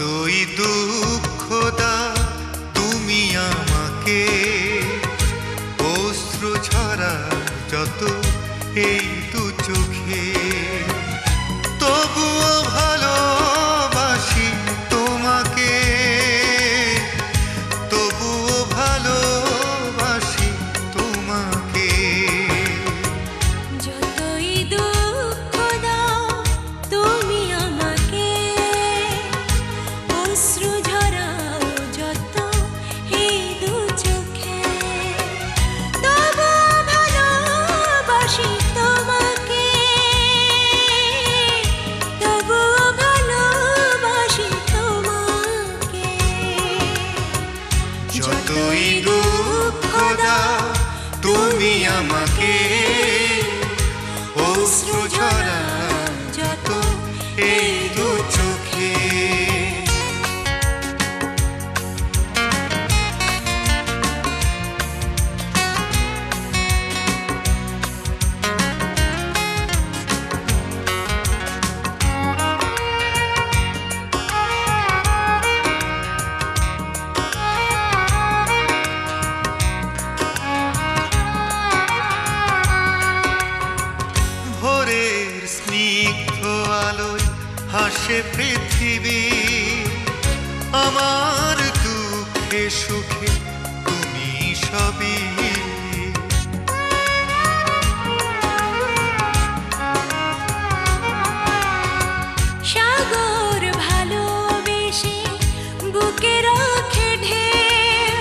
যতই দুঃখ দাও তুমি আমাকে, অশ্রু ঝরা যত এই দু চোখে, তবুও ভালোবাসি তোমাকে, তবুও ভালোবাসি তোমাকে। যতই দুঃখ দাও তুমি আমাকে, অশ্রু ঝরাও যত এই দু চোখে, তবুও ভালোবাসি তোমাকে, তবুও ভালোবাসি তোমাকে। যতই দুঃখ দাও তুমি আমাকে, অশ্রু ঝরা যত এই দু চোখে। ভোরের স্নিগ্ধ আলোয় হাসে পৃথিবী, আমার দুঃখে সুখে তুমি সবই। সাগর ভালোবেসে বুকে রাখে ঢেউ,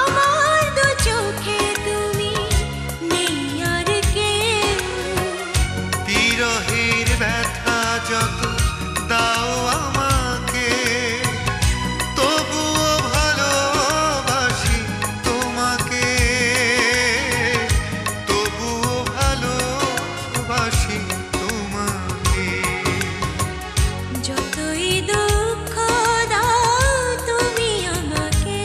আমার দু চোখে তুমি নেই আর কেউ। বিরহের ব্যথা যত দাও আমাকে, তবুও ভালোবাসি তোমাকে, তবুও ভালোবাসি তোমাকে। যতই দুঃখ দাও তুমি আমাকে,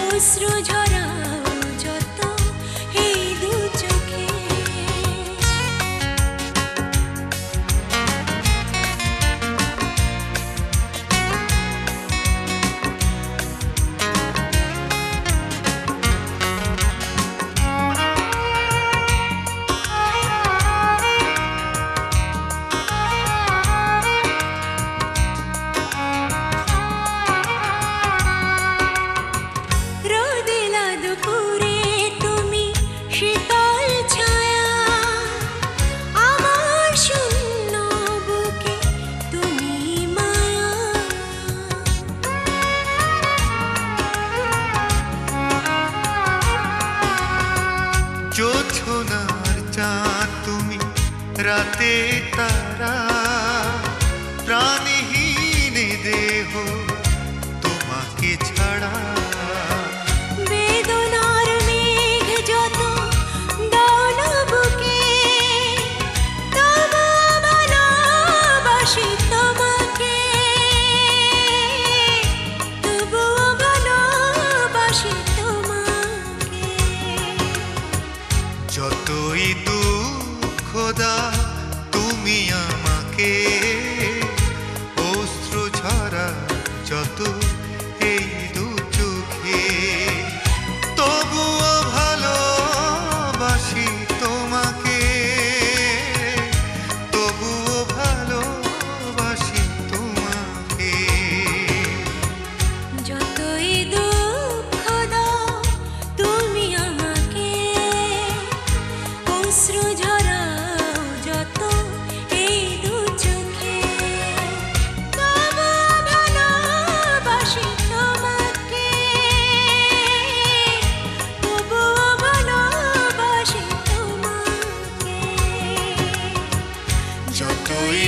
অশ্রু ঝরাও যত এই দু চোখে। রোদেলা দুপুরে তুমি শীতল ছায়া, আমার শূন্য বুকে তুমি মায়া। জোছনার চাঁদ তুমি, রাতে তারা, প্রাণহীন দেহ তোমাকে ছাড়া। বেদনার মেঘ যত দাও না বুকে, তবুও ভালোবাসি তোমাকে, তবুও ভালোবাসি তোমাকে। যতই দুঃখ দাও তুমি আমাকে, অশ্রু ঝরা যত এই দু চোখে, তবুও ভালোবাসি তোমাকে, তবুও ভালোবাসি তোমাকে। যতই দুঃখ দাও তুমি আমাকে, অশ্রু ঝরাও যত এই দু চোখে, তবুও ভালোবাসি তোমাকে, তবুও ভালোবাসি তোমাকে। যতই